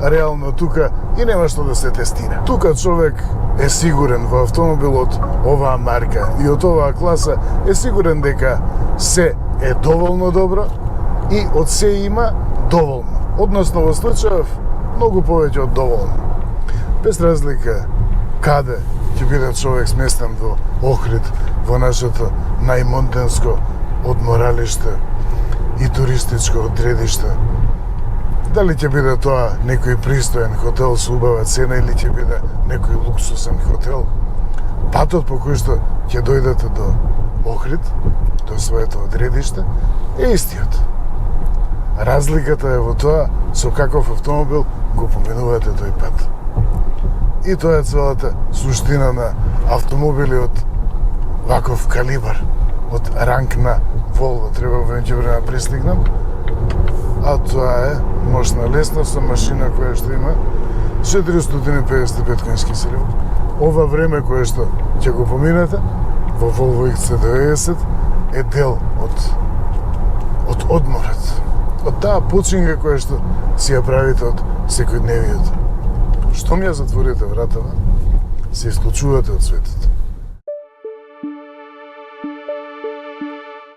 реално тука и нема што да се тестира. Тука човек е сигурен во автомобил од оваа марка и од оваа класа е сигурен дека се е доволно добро и од се има доволно. Односно во случајов многу повеќе од доволно. Без разлика каде ќе биде човек сместен во Охрид, во нашето најмодернско одморалиште и туристичко одредиште. Дали ќе биде тоа некој пристоен хотел со убава цена или ќе биде некој луксусен хотел, патот по кој што ќе дојдете до Охрид, до своето одредиште, е истиот. Разликата е во тоа со каков автомобил го поминувате тој пат. И тоа е целата суштина на автомобили од ваков калибар, од ранг на Volvo, треба во веќе време пристигнам, а тоа е мощна лесна со машина која што има 455 конски сили. Ова време кое што ќе го поминете во Volvo XC90 е дел од одморот, од таа починга која што си ја правите од секојдневието. Штом ја затворите вратава, се исклучувате од светот.